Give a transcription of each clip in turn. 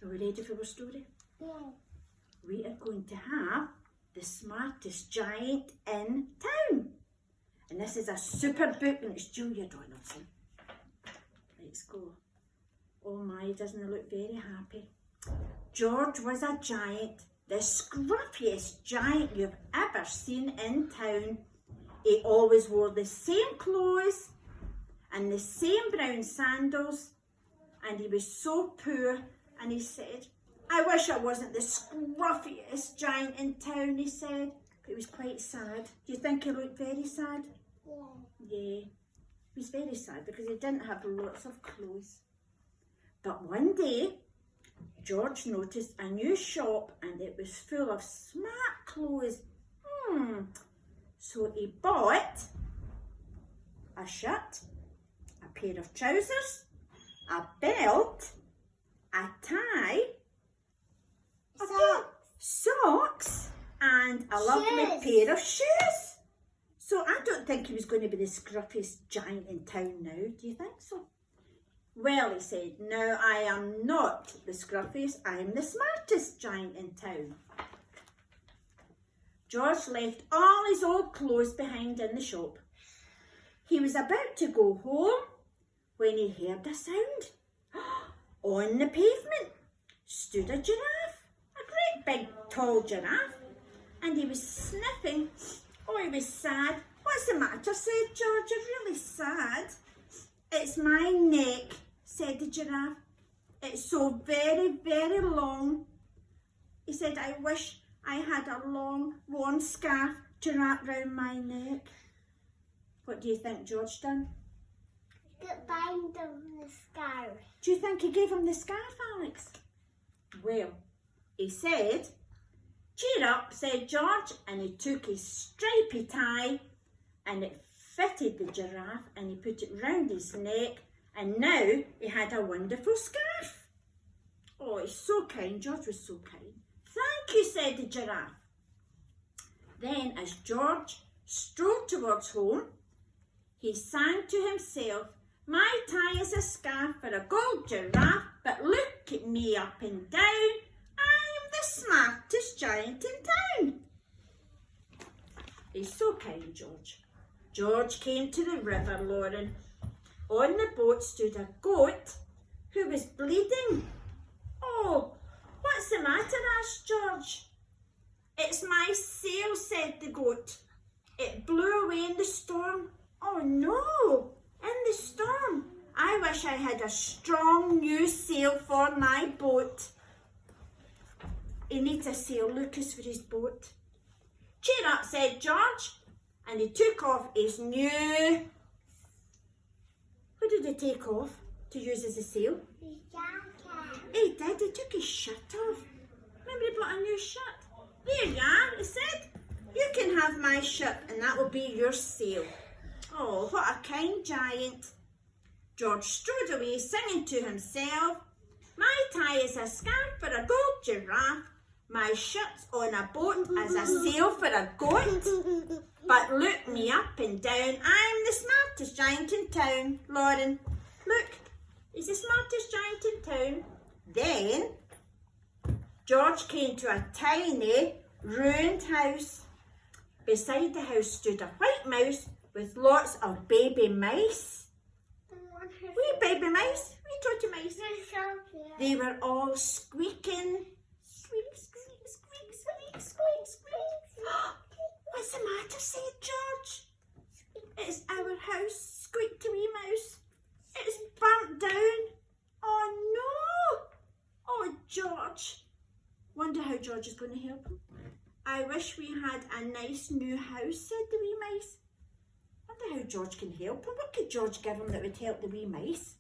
Are we ready for our story? Yeah. We are going to have the smartest giant in town. And this is a super book and it's Julia Donaldson. Let's go. Oh my, doesn't he look very happy? George was a giant, the scruffiest giant you've ever seen in town. He always wore the same clothes and the same brown sandals, and he was so poor, and he said, I wish I wasn't the scruffiest giant in town, he said. But he was quite sad. Do you think he looked very sad? Yeah. Yeah, he was very sad because he didn't have lots of clothes. But one day, George noticed a new shop and it was full of smart clothes. So he bought a shirt, a pair of trousers, a belt, a tie, socks, and a lovely pair of shoes. So I don't think he was going to be the scruffiest giant in town now. Do you think so? Well, he said, no, I am not the scruffiest. I am the smartest giant in town. George left all his old clothes behind in the shop. He was about to go home when he heard a sound. On the pavement stood a giraffe, a great big tall giraffe, and he was sniffing. Oh, he was sad. What's the matter? Said George. You're really sad. It's my neck, said the giraffe. It's so very, very long. He said, I wish I had a long, warm scarf to wrap round my neck. What do you think George done? Bind him the scarf. Do you think he gave him the scarf, Alex? Well, he said, cheer up, said George, and he took his stripy tie and it fitted the giraffe and he put it round his neck, and now he had a wonderful scarf. Oh, he's so kind. George was so kind. Thank you, said the giraffe. Then as George strolled towards home, he sang to himself, my tie is a scarf for a gold giraffe, but look at me up and down. I am the smartest giant in town. He's so kind, George. George came to the river, Lauren. On the boat stood a goat who was bleeding. Oh, what's the matter? Asked George. It's my sail, said the goat. It blew away in the storm. Oh no, in the storm. I wish I had a strong new sail for my boat. He needs a sail, Lucas, for his boat. Cheer up, said George, and he took off his new... What did he take off to use as a sail? His jacket. He did, he took his shirt off. Remember he bought a new shirt? There you are, he said. You can have my shirt and that will be your sail. Oh, what a kind giant. George strode away singing to himself, my tie is a scarf for a gold giraffe, my shirt's on a boat as a sail for a goat. But look me up and down, I'm the smartest giant in town. Lauren, look, he's the smartest giant in town. Then George came to a tiny, ruined house. Beside the house stood a white mouse with lots of baby mice. Wee baby mice, wee totty mice. They were all squeaking. Squeak, squeak, squeak, squeak, squeak, squeak. What's the matter, said George. It's our house, squeaked a wee mouse. It's burnt down. Oh no. Oh, George. Wonder how George is going to help him. I wish we had a nice new house, said the wee mice. Wonder how George can help him. What could George give him that would help the wee mice?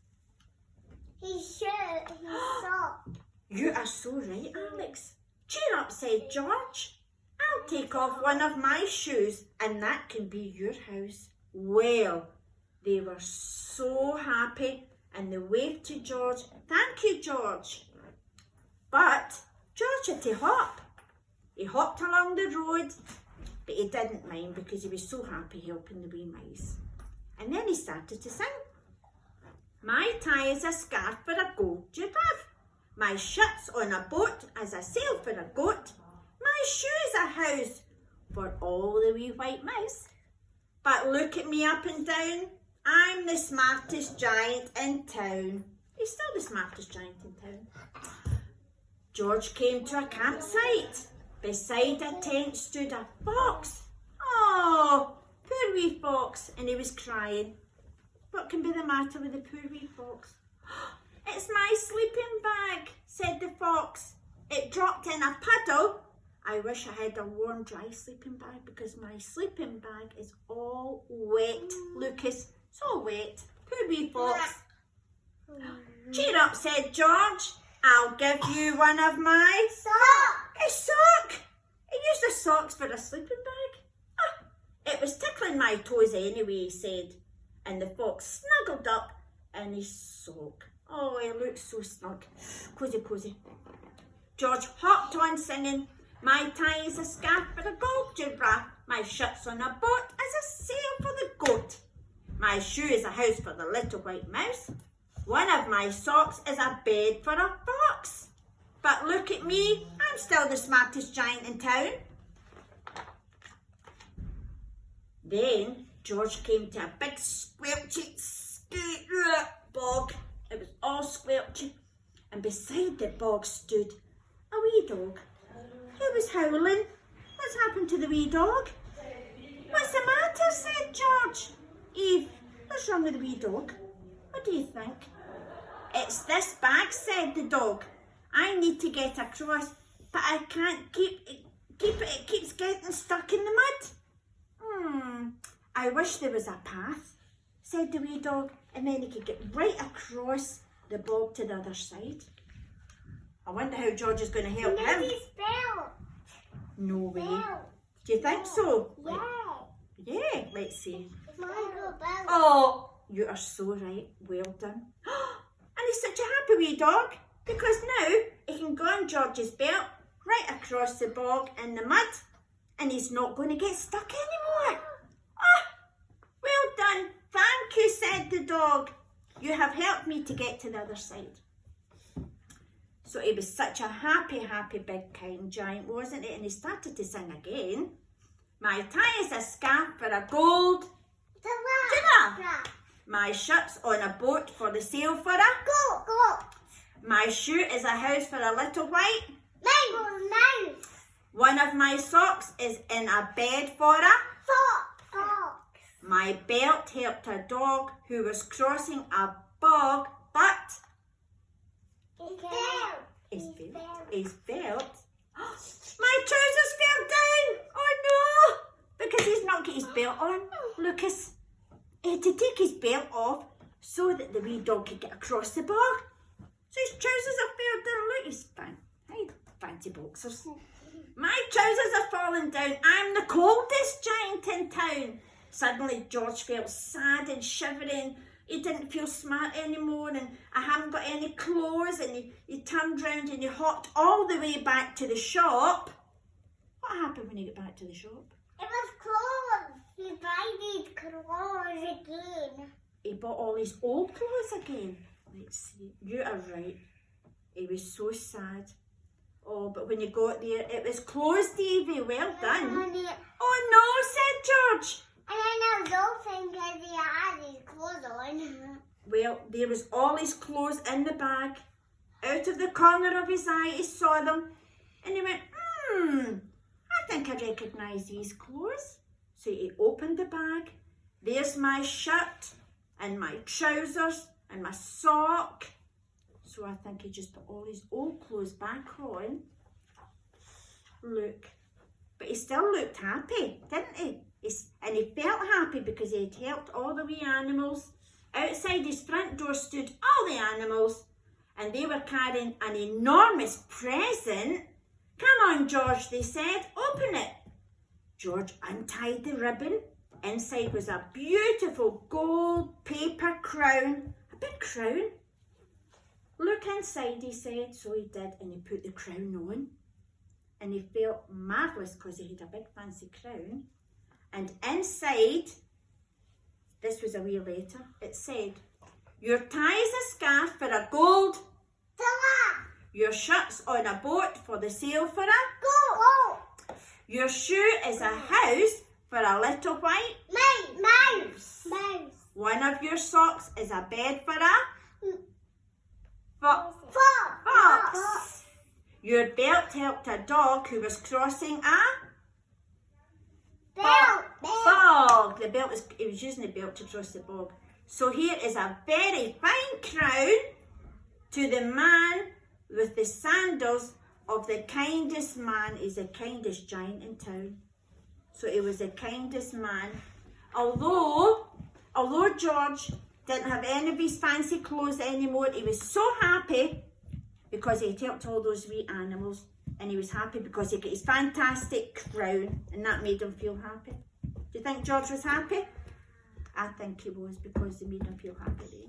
His shirt, his sock. You are so right, Alex. Cheer up, said George. I'll take off one of my shoes and that can be your house. Well, they were so happy and they waved to George. Thank you, George. But George had to hop. He hopped along the road, but he didn't mind because he was so happy helping the wee mice. And then he started to sing. My tie is a scarf for a gold giraffe. My shut's on a boat as a sail for a goat. My shoe's a house for all the wee white mice. But look at me up and down. I'm the smartest giant in town. He's still the smartest giant in town. George came to a campsite. Beside a tent stood a fox. Oh, poor wee fox. And he was crying. What can be the matter with the poor wee fox? It's my sleeping bag, said the fox. It dropped in a puddle. I wish I had a warm, dry sleeping bag because my sleeping bag is all wet. Lucas, it's all wet. Poor wee fox. Cheer up, said George. I'll give you one of my Sock. A sock. He used the socks for a sleeping bag. Ah, it was tickling my toes anyway, he said. And the fox snuggled up in his sock. Oh, he looked so snug. Cosy, cosy. George hopped on singing, my tie is a scarf for a gold giraffe. My shut's on a boat as a sail for the goat. My shoe is a house for the little white mouse. One of my socks is a bed for a fox. But look at me, I'm still the smartest giant in town. Then George came to a big squelchy bog. It was all squelchy. And beside the bog stood a wee dog. He was howling. What's happened to the wee dog? What's the matter? Said George. Eve, what's wrong with the wee dog? What do you think? It's this bag, said the dog. I need to get across, but I can't keep it. It keeps getting stuck in the mud. I wish there was a path, said the wee dog, and then he could get right across the bog to the other side. I wonder how George is going to help him. Maybe belt. No way. Belt. Do you think so? Yeah. Yeah, let's see. Michael belt. Oh, you are so right. Well done. And he's such a happy wee dog because now he can go on George's belt right across the bog in the mud and he's not going to get stuck anymore. Well done. Thank you, said the dog. You have helped me to get to the other side. So he was such a happy, happy, big, kind giant, wasn't he? And he started to sing again. My tie is a scarf for a gold giraffe. My shut's on a boat for the sail for a Go. My shoe is a house for a little white. Mouse. One of my socks is in a bed for a Fox. My belt helped a dog who was crossing a bog, but his belt. My trousers fell down. Oh no! Because he's not got his belt on. Lucas, he had to take his belt off so that the wee dog could get across the bog. So his trousers have fell down. Look, he's fancy boxers. My trousers are falling down. I'm the coldest giant in town. Suddenly George felt sad and shivering. He didn't feel smart anymore and I haven't got any clothes, and he turned round and he hopped all the way back to the shop. What happened when he got back to the shop? It was clothes. He bought his clothes again. He bought all his old clothes again. Let's see. You are right. He was so sad. Oh, but when you got there, it was closed, Davy. Well done. Oh no, said George. And I don't think that he had his clothes on. Well, there was all his clothes in the bag. Out of the corner of his eye, he saw them. And he went, I think I recognise these clothes. So he opened the bag. There's my shirt and my trousers and my sock. So I think he just put all his old clothes back on. Look. But he still looked happy, didn't he? And he felt happy because he had helped all the wee animals. Outside his front door stood all the animals and they were carrying an enormous present. Come on, George, they said, open it. George untied the ribbon. Inside was a beautiful gold paper crown. A big crown. Look inside, he said. So he did, and he put the crown on. And he felt marvellous because he had a big fancy crown. And inside, this was a wee letter. It said, your tie is a scarf for a gold. Your shirt's on a boat for the sail for a. Go. Your shoe is a house for a little white. Mouse. One of your socks is a bed for a. Fox. Your belt helped a dog who was crossing a. Bog. The belt was, he was using the belt to cross the bog. So here is a very fine crown to the man with the sandals of the kindest man. He's the kindest giant in town. So he was the kindest man. Although George didn't have any of his fancy clothes anymore, he was so happy because he helped all those wee animals. And he was happy because he got his fantastic crown, and that made him feel happy. Do you think George was happy? I think he was, because they made him feel happy.